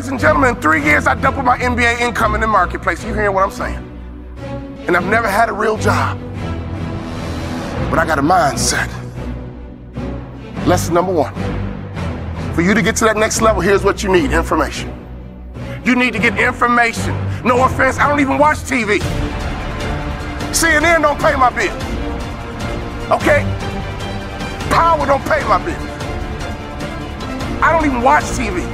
Ladies and gentlemen, in 3 years, I doubled my MBA income in the marketplace. You hearing what I'm saying? And I've never had a real job, but I got a mindset. Lesson number 1. For you to get to that next level, here's what you need: information. You need to get information. No offense, I don't even watch TV. CNN don't pay my bills. Okay? Power don't pay my bills. I don't even watch TV.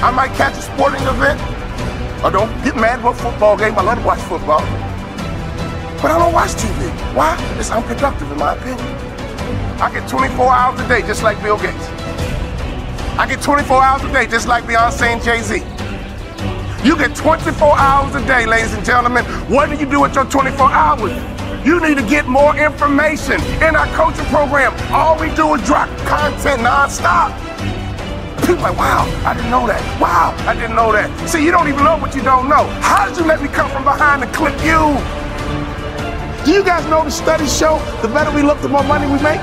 I might catch a sporting event, or don't get mad about a football game. I love to watch football. But I don't watch TV. Why? It's unproductive in my opinion. I get 24 hours a day just like Bill Gates. I get 24 hours a day just like Beyonce and Jay-Z. You get 24 hours a day, ladies and gentlemen. What do you do with your 24 hours? You need to get more information. In our coaching program, all we do is drop content nonstop. People are like, wow, I didn't know that. Wow, I didn't know that. See, you don't even know what you don't know. How did you let me come from behind and clip you? Do you guys know the studies show the better we look, the more money we make?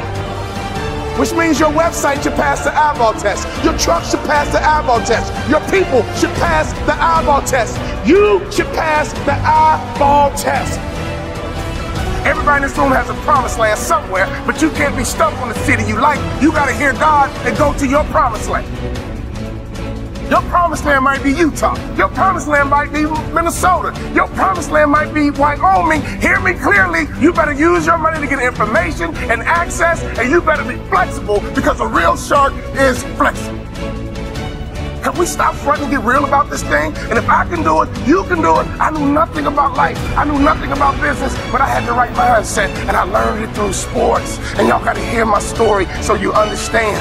Which means your website should pass the eyeball test. Your truck should pass the eyeball test. Your people should pass the eyeball test. You should pass the eyeball test. Everybody in this room has a promised land somewhere, but you can't be stuck on the city you like. You gotta hear God and go to your promised land. Your promised land might be Utah. Your promised land might be Minnesota. Your promised land might be Wyoming. Hear me clearly. You better use your money to get information and access, and you better be flexible, because a real shark is flexible. Can we stop fronting and get real about this thing? And if I can do it, you can do it. I knew nothing about life. I knew nothing about business, but I had the right mindset, and I learned it through sports. And y'all got to hear my story so you understand.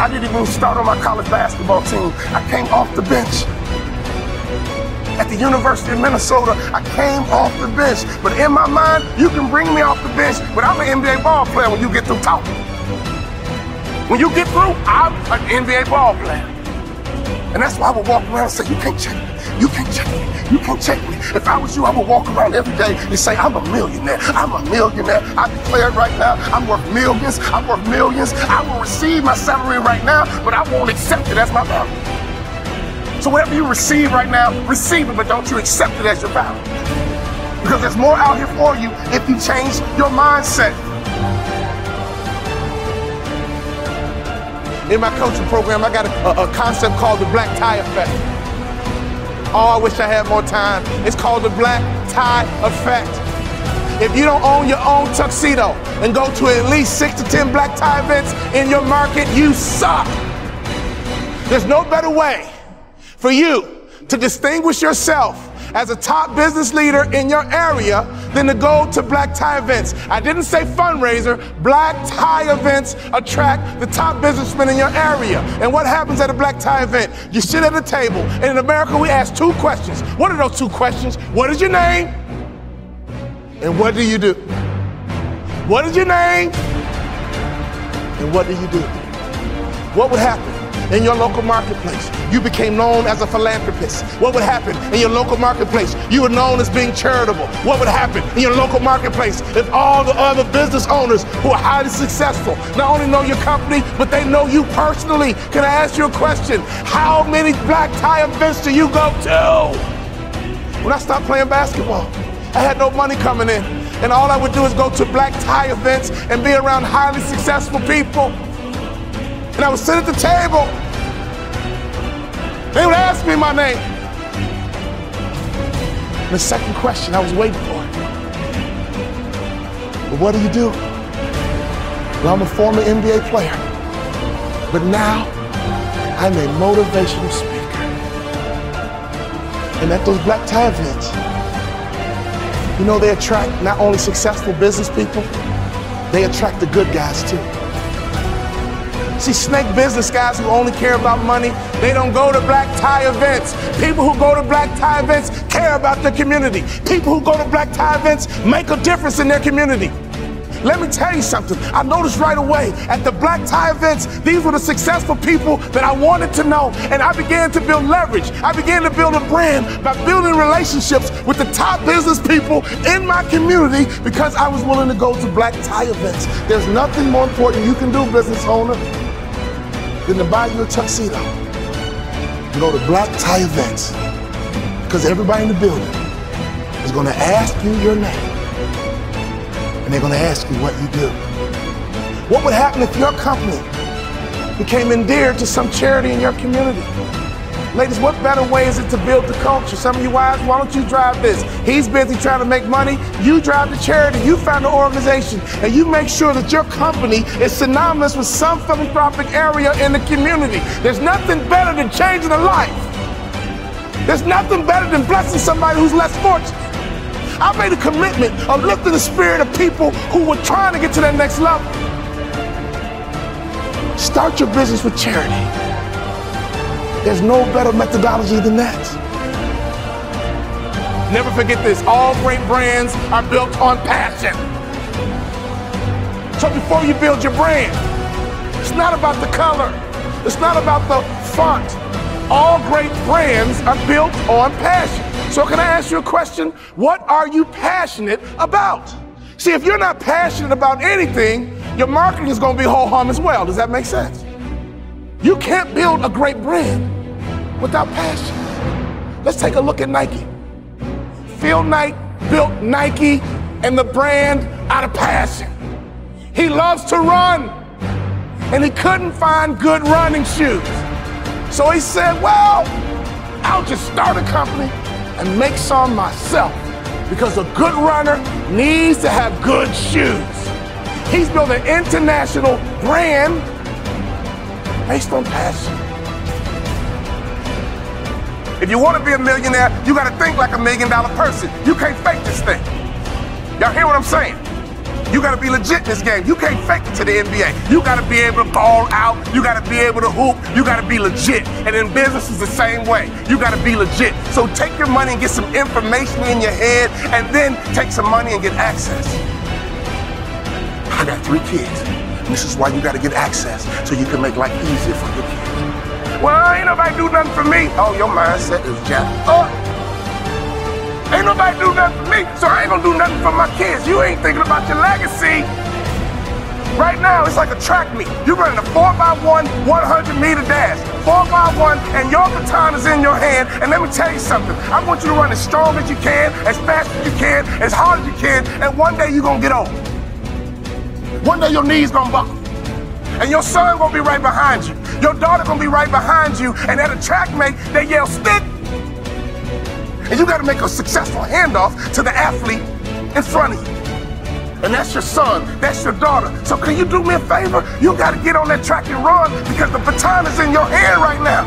I didn't even start on my college basketball team. I came off the bench. At the University of Minnesota, I came off the bench. But in my mind, you can bring me off the bench, but I'm an NBA ball player when you get through talking. When you get through, I'm an NBA ball player. And that's why I would walk around and say, you can't check me. You can't check me. You can't check me. If I was you, I would walk around every day and say, I'm a millionaire. I'm a millionaire. I declare it right now. I'm worth millions. I'm worth millions. I will receive my salary right now, but I won't accept it as my value. So whatever you receive right now, receive it, but don't you accept it as your value. Because there's more out here for you if you change your mindset. In my coaching program, I got a concept called the black tie effect. Oh, I wish I had more time. It's called the black tie effect. If you don't own your own tuxedo and go to at least 6 to 10 black tie events in your market, you suck. There's no better way for you to distinguish yourself as a top business leader in your area than to go to black tie events. I didn't say fundraiser. Black tie events attract the top businessmen in your area. And what happens at a black tie event? You sit at a table, and in America we ask 2 questions. What are those 2 questions? What is your name? And what do you do? What is your name? And what do you do? What would happen in your local marketplace? You became known as a philanthropist. What would happen in your local marketplace? You were known as being charitable. What would happen in your local marketplace if all the other business owners who are highly successful not only know your company, but they know you personally? Can I ask you a question? How many black tie events do you go to? When I stopped playing basketball, I had no money coming in, and all I would do is go to black tie events and be around highly successful people. And I would sit at the table. They would ask me my name. And the second question I was waiting for. Well, what do you do? Well, I'm a former NBA player, but now I'm a motivational speaker. And at those black tie events, you know, they attract not only successful business people, they attract the good guys too. See, snake business guys who only care about money, they don't go to black tie events. People who go to black tie events care about their community. People who go to black tie events make a difference in their community. Let me tell you something. I noticed right away at the black tie events, these were the successful people that I wanted to know. And I began to build leverage. I began to build a brand by building relationships with the top business people in my community because I was willing to go to black tie events. There's nothing more important you can do, business owner, than to buy you a tuxedo to go to black tie events because everybody in the building is going to ask you your name and they're going to ask you what you do. What would happen if your company became endeared to some charity in your community? Ladies, what better way is it to build the culture? Some of you wives, why don't you drive this? He's busy trying to make money. You drive the charity. You found an organization, and you make sure that your company is synonymous with some philanthropic area in the community. There's nothing better than changing a life. There's nothing better than blessing somebody who's less fortunate. I made a commitment of lifting the spirit of people who were trying to get to that next level. Start your business with charity. There's no better methodology than that. Never forget this, all great brands are built on passion. So before you build your brand, it's not about the color, it's not about the font. All great brands are built on passion. So can I ask you a question? What are you passionate about? See, if you're not passionate about anything, your marketing is going to be ho-hum as well. Does that make sense? You can't build a great brand without passion. Let's take a look at Nike. Phil Knight built Nike and the brand out of passion. He loves to run, and he couldn't find good running shoes. So he said, well, I'll just start a company and make some myself, because a good runner needs to have good shoes. He's built an international brand based on passion. If you want to be a millionaire, you got to think like $1 million person. You can't fake this thing. Y'all hear what I'm saying? You got to be legit in this game. You can't fake it to the NBA. You got to be able to ball out. You got to be able to hoop. You got to be legit. And in business, it's the same way. You got to be legit. So take your money and get some information in your head, and then take some money and get access. I got 3 kids. This is why you got to get access, so you can make life easier for your kids. Well, ain't nobody do nothing for me. Oh, your mindset is jacked up. Ain't nobody do nothing for me, so I ain't gonna do nothing for my kids. You ain't thinking about your legacy. Right now, it's like a track meet. You're running a 4x1, 100-meter dash. 4x1, and your baton is in your hand. And let me tell you something. I want you to run as strong as you can, as fast as you can, as hard as you can, and one day you're gonna get old. One day your knees gonna buckle. And your son gonna be right behind you. Your daughter gonna be right behind you, and at a track meet, they yell, stick! And you gotta make a successful handoff to the athlete in front of you. And that's your son, that's your daughter. So can you do me a favor? You gotta get on that track and run, because the baton is in your hand right now.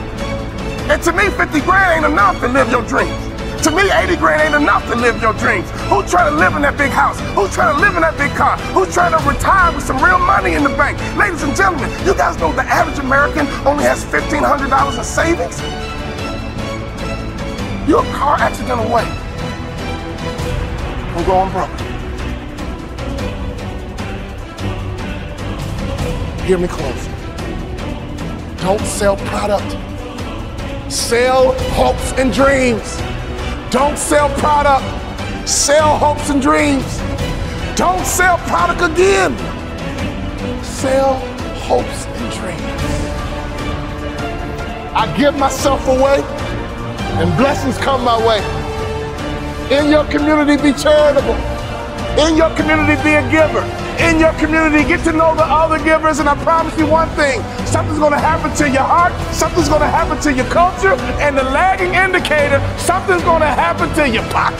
And to me, 50 grand ain't enough to live your dreams. To me, 80 grand ain't enough to live your dreams. Who's trying to live in that big house? Who's trying to live in that big car? Who's trying to retire with some real money in the bank? Ladies and gentlemen, you guys know the average American only has $1,500 in savings? You're a car accident away from going broke. Hear me close. Don't sell product. Sell hopes and dreams. Don't sell product. Sell hopes and dreams. Don't sell product again. Sell hopes and dreams. I give myself away, and blessings come my way. In your community, be charitable. In your community, be a giver. In your community, get to know the other givers, and I promise you one thing, something's gonna happen to your heart, something's gonna happen to your culture, and the lagging indicator, something's gonna happen to your pocket.